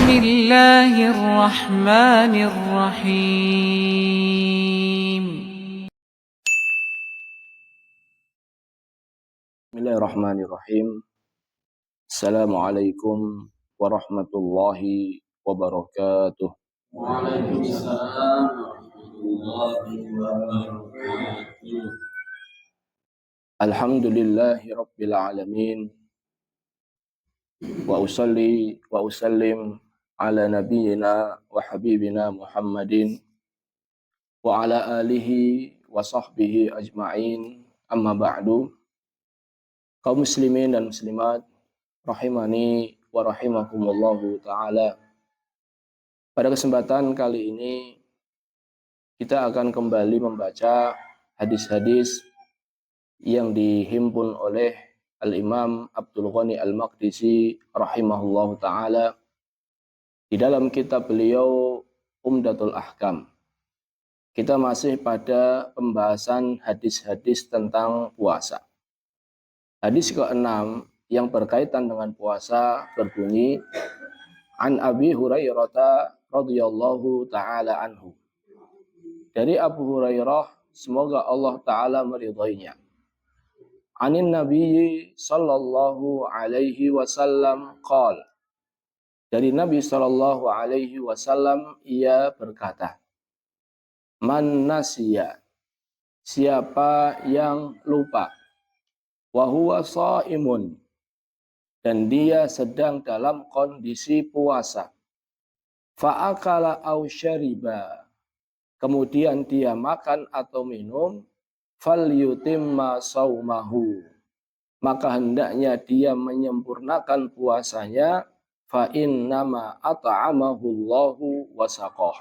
Bismillahirrahmanirrahim. Bismillahirrahmanirrahim. Assalamualaikum warahmatullahi wabarakatuh. Waalaikumsalam warahmatullahi wabarakatuh. Alhamdulillahi rabbil alamin. Wa usalli wa usallim ala nabiyyina wa habibina Muhammadin wa ala alihi wa sahbihi ajma'in. Amma ba'du. Kaum muslimin dan muslimat rahimani wa rahimakumullahu ta'ala. Pada kesempatan kali ini kita akan kembali membaca hadis-hadis yang dihimpun oleh Al-Imam Abdul Ghani Al-Maqdisi rahimahullahu ta'ala di dalam kitab beliau Umdatul Ahkam. Kita masih pada pembahasan hadis-hadis tentang puasa. Hadis ke-6 yang berkaitan dengan puasa berbunyi, An Abi Hurairah radhiyallahu ta'ala anhu. Dari Abu Hurairah, semoga Allah ta'ala meridhoinya. Anin Nabi sallallahu alaihi wasallam qal. Dari Nabi sallallahu alaihi wasallam ia berkata, Man nasiya, siapa yang lupa, wa huwa shaimun, dan dia sedang dalam kondisi puasa, fa akala aw syariba, kemudian dia makan atau minum, falyutimma saumahu, maka hendaknya dia menyempurnakan puasanya, fa innama at'amahu Allahu wa saqah,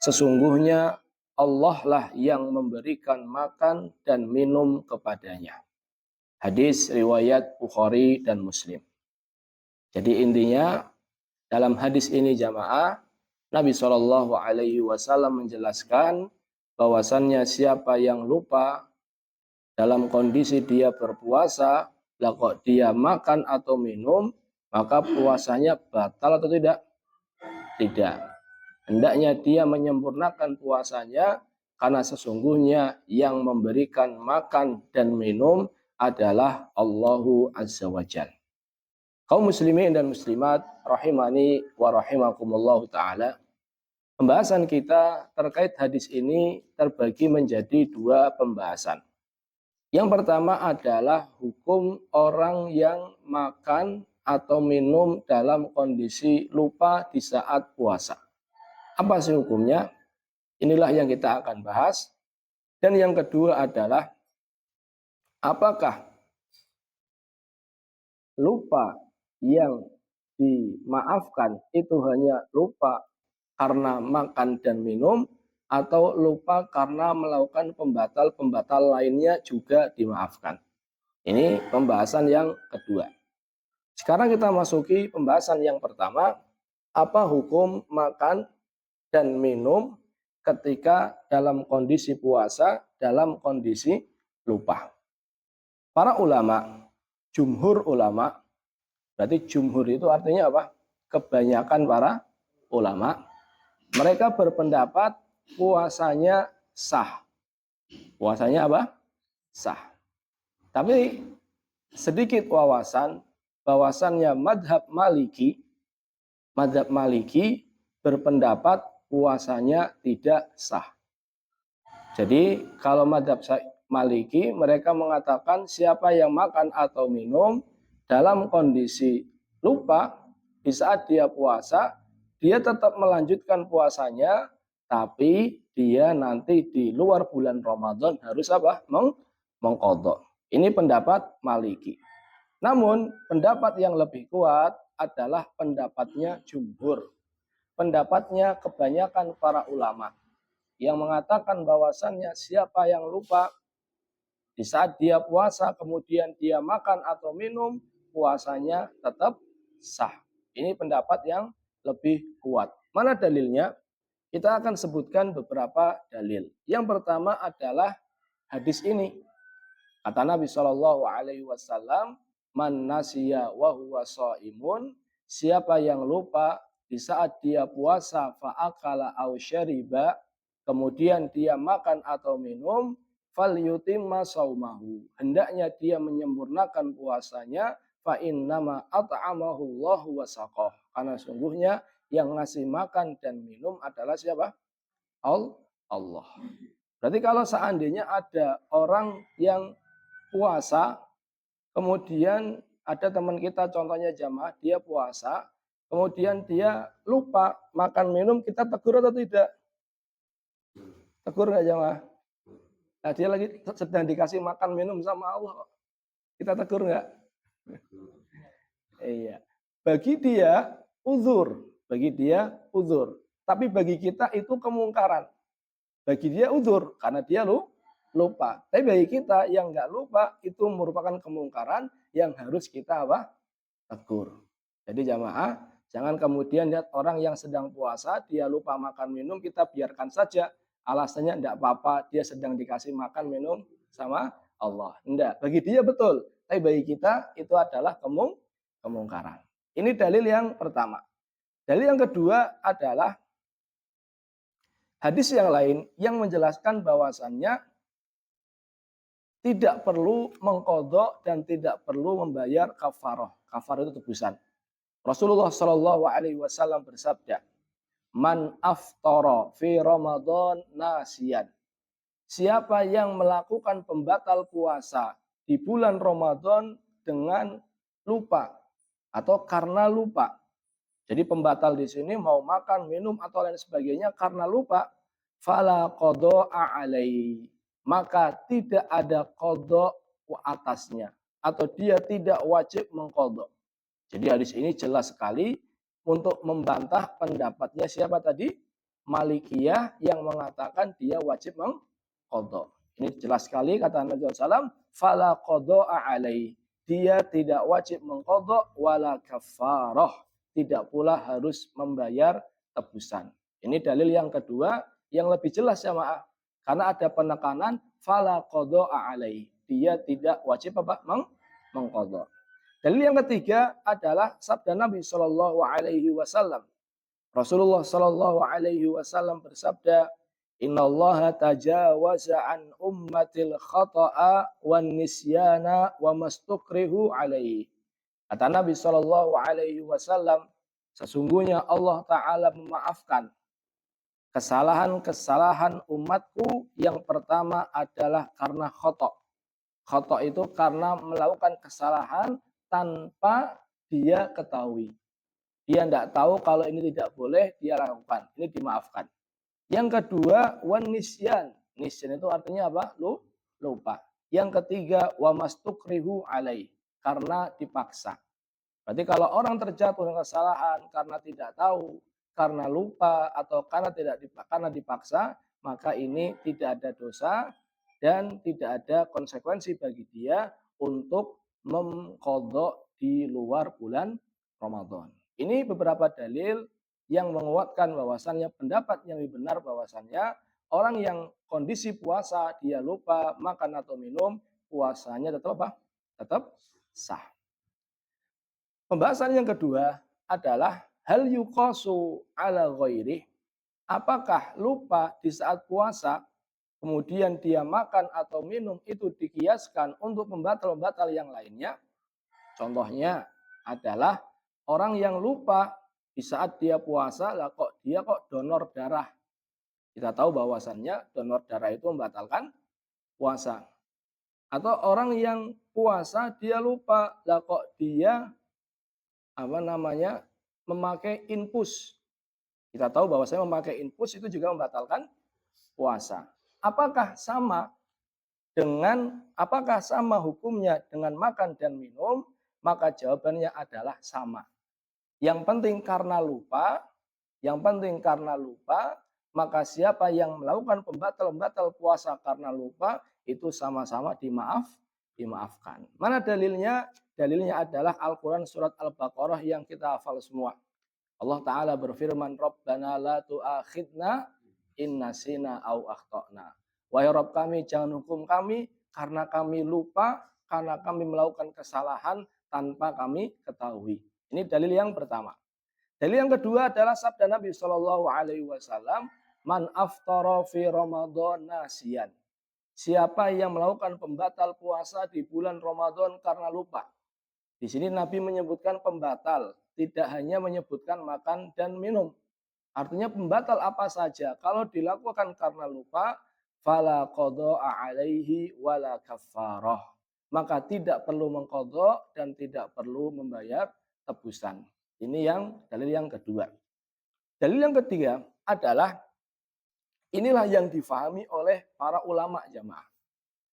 sesungguhnya Allah lah yang memberikan makan dan minum kepadanya. Hadis riwayat Bukhari dan Muslim. Jadi intinya dalam hadis ini jamaah, Nabi SAW menjelaskan bahwasannya siapa yang lupa dalam kondisi dia berpuasa, lah kok dia makan atau minum, maka puasanya batal atau tidak? Tidak. Hendaknya dia menyempurnakan puasanya, karena sesungguhnya yang memberikan makan dan minum adalah Allahu Azza wa Jalla. Kaum muslimin dan muslimat rahimani wa rahimakumullahu ta'ala. Pembahasan kita terkait hadis ini terbagi menjadi dua pembahasan. Yang pertama adalah hukum orang yang makan atau minum dalam kondisi lupa di saat puasa. Apa sih hukumnya? Inilah yang kita akan bahas. Dan yang kedua adalah, apakah lupa yang dimaafkan itu hanya lupa karena makan dan minum, atau lupa karena melakukan pembatal-pembatal lainnya juga dimaafkan. Ini pembahasan yang kedua. Sekarang kita masuki pembahasan yang pertama, apa hukum makan dan minum ketika dalam kondisi puasa, dalam kondisi lupa. Para ulama, jumhur ulama, berarti jumhur itu artinya apa? Kebanyakan para ulama, mereka berpendapat puasanya sah. Puasanya apa? Sah. Tapi sedikit wawasan, bahwasannya madhab Maliki berpendapat puasanya tidak sah. Jadi kalau madhab Maliki, mereka mengatakan siapa yang makan atau minum dalam kondisi lupa di saat dia puasa, dia tetap melanjutkan puasanya, tapi dia nanti di luar bulan Ramadan harus apa? Mengqadha. Ini pendapat Maliki. Namun pendapat yang lebih kuat adalah pendapatnya jumhur. Pendapatnya kebanyakan para ulama yang mengatakan bahwasannya siapa yang lupa di saat dia puasa kemudian dia makan atau minum, puasanya tetap sah. Ini pendapat yang lebih kuat. Mana dalilnya? Kita akan sebutkan beberapa dalil. Yang pertama adalah hadis ini. Kata Nabi SAW, Man nasiya wa huwa shaimun, siapa yang lupa di saat dia puasa fa'akala aw syariba, kemudian dia makan atau minum, falyutimma saumahu, hendaknya dia menyempurnakan puasanya, fa innama at'amahu Allahu wa saqah, karena sungguhnya yang ngasih makan dan minum adalah siapa? Allah. Berarti kalau seandainya ada orang yang puasa, kemudian ada teman kita contohnya jamaah, dia puasa, kemudian dia lupa makan minum, kita tegur atau tidak? Tegur nggak jamaah? Nah, dia lagi sedang dikasih makan minum sama Allah. Kita tegur nggak? Iya. Bagi dia uzur, bagi dia uzur. Tapi bagi kita itu kemungkaran. Bagi dia uzur karena dia lupa. Tapi bagi kita yang nggak lupa itu merupakan kemungkaran yang harus kita apa? Tegur. Jadi jamaah, jangan kemudian lihat orang yang sedang puasa, dia lupa makan minum, kita biarkan saja. Alasannya enggak apa-apa, dia sedang dikasih makan minum sama Allah. Enggak, bagi dia betul. Tapi bagi kita itu adalah kemungkaran. Ini dalil yang pertama. Dalil yang kedua adalah hadis yang lain yang menjelaskan bahwasannya tidak perlu mengqadha dan tidak perlu membayar kafarah. Kafarah itu tebusan. Rasulullah Shallallahu Alaihi Wasallam bersabda, "Man aftara fi Ramadan nasiyan." Siapa yang melakukan pembatal puasa di bulan Ramadan dengan lupa atau karena lupa. Jadi pembatal di sini mau makan, minum atau lain sebagainya karena lupa, fala qadha'a alaihi, maka tidak ada qadha atasnya atau dia tidak wajib mengqadha. Jadi hadis ini jelas sekali untuk membantah pendapatnya siapa tadi? Malikiyah yang mengatakan dia wajib mengqadha. Ini jelas sekali kata Nabi SAW, fala qadha'a alaihi, dia tidak wajib mengqadha wala kafarah, tidak pula harus membayar tebusan. Ini dalil yang kedua yang lebih jelas ya maaf. Karena ada penekanan fala qadha'a alaihi, dia tidak wajib apa? Mengqadha. Dalil yang ketiga adalah sabda Nabi Shallallahu Alaihi Wasallam. Rasulullah Shallallahu Alaihi Wasallam bersabda, Innallaha tajawaza an ummatil khata'a wan nisyana wa mastukrihu alaihi. Kata Nabi Shallallahu Alaihi Wasallam, sesungguhnya Allah Taala memaafkan kesalahan-kesalahan umatku. Yang pertama adalah karena khata'. Khata' itu karena melakukan kesalahan tanpa dia ketahui. Dia tidak tahu kalau ini tidak boleh, dia lakukan. Ini dimaafkan. Yang kedua, wan nisyan. Nisyan itu artinya apa? Lupa. Yang ketiga, wa mastukrihu alaih, karena dipaksa. Berarti kalau orang terjatuh dengan kesalahan karena tidak tahu, karena lupa atau karena dipaksa, maka ini tidak ada dosa dan tidak ada konsekuensi bagi dia untuk mengqadha di luar bulan Ramadan. Ini beberapa dalil yang menguatkan bahwasannya pendapat yang lebih benar bahwasannya orang yang kondisi puasa dia lupa makan atau minum, puasanya tetap apa? Tetap sah. Pembahasan yang kedua adalah hal yuqasu ala ghairi. Apakah lupa di saat puasa kemudian dia makan atau minum itu dikiaskan untuk pembatal-pembatal yang lainnya? Contohnya adalah orang yang lupa di saat dia puasa, lah kok dia donor darah. Kita tahu bahwasannya donor darah itu membatalkan puasa. Atau orang yang puasa dia lupa, lah kok dia memakai infus. Kita tahu bahwasanya memakai infus itu juga membatalkan puasa. Apakah sama hukumnya dengan makan dan minum? Maka jawabannya adalah sama. Yang penting karena lupa, maka siapa yang melakukan pembatal puasa karena lupa itu sama-sama dimaafkan. Mana dalilnya? Dalilnya adalah Al-Quran surat Al-Baqarah yang kita hafal semua. Allah Ta'ala berfirman, Rabbana la tu'akhidna in nasina au akhtana. Wahai Rabb kami, jangan hukum kami karena kami lupa, karena kami melakukan kesalahan tanpa kami ketahui. Ini dalil yang pertama. Dalil yang kedua adalah sabda Nabi Shallallahu Alaihi Wasallam, man aftara fi Ramadan nasiyan. Siapa yang melakukan pembatal puasa di bulan Ramadan karena lupa. Di sini Nabi menyebutkan pembatal, tidak hanya menyebutkan makan dan minum. Artinya pembatal apa saja kalau dilakukan karena lupa, fala qada'a alaihi wala kaffarah. Maka tidak perlu mengqadha dan tidak perlu membayar tebusan. Ini yang dalil yang kedua. Dalil yang ketiga adalah inilah yang difahami oleh para ulama jamaah.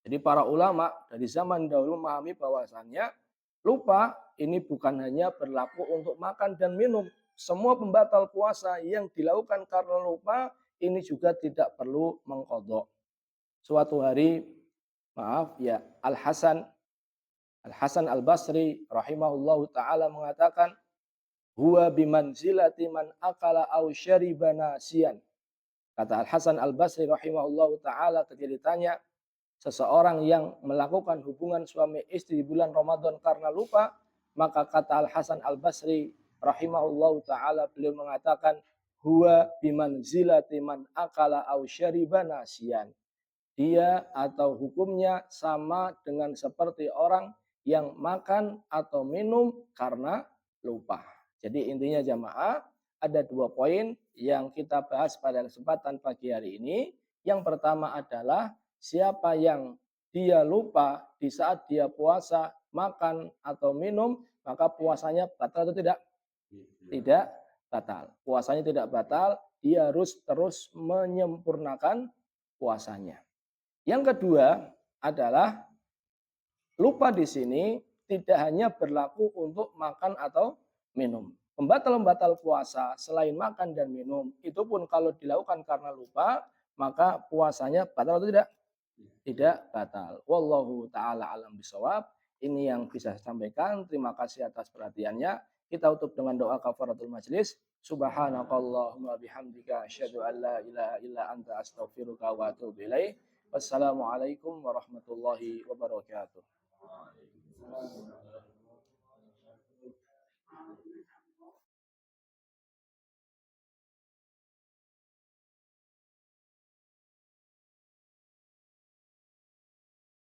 Jadi para ulama dari zaman dahulu memahami bahwasannya lupa ini bukan hanya berlaku untuk makan dan minum. Semua pembatal puasa yang dilakukan karena lupa ini juga tidak perlu mengqadha. Suatu hari, maaf ya, Al-Hasan Al-Basri rahimahullahu taala mengatakan, huwa bimanzilati man akala aw syariba nasiyan. Kata Al-Hasan Al-Basri rahimahullahu taala ketika ditanya seseorang yang melakukan hubungan suami istri di bulan Ramadan karena lupa, maka kata Al-Hasan Al-Basri rahimahullahu taala beliau mengatakan, huwa bimanzilati man akala aw syariba nasiyan. Dia atau hukumnya sama dengan seperti orang yang makan atau minum karena lupa. Jadi intinya jamaah, ada 2 poin yang kita bahas pada kesempatan pagi hari ini. Yang pertama adalah siapa yang dia lupa di saat dia puasa, makan atau minum, maka puasanya batal atau tidak? Tidak batal. Puasanya tidak batal, dia harus terus menyempurnakan puasanya. Yang kedua adalah lupa di sini tidak hanya berlaku untuk makan atau minum. Pembatal-pembatal puasa selain makan dan minum, itu pun kalau dilakukan karena lupa, maka puasanya batal atau tidak? Tidak batal. Wallahu ta'ala alam bisawab. Ini yang bisa saya sampaikan. Terima kasih atas perhatiannya. Kita tutup dengan doa kafaratul majlis. Subhanakallahumma bihamdika asyhadu an la ilaha illa anta astaghfiruka wa atubu ilaik. Wassalamualaikum warahmatullahi wabarakatuh.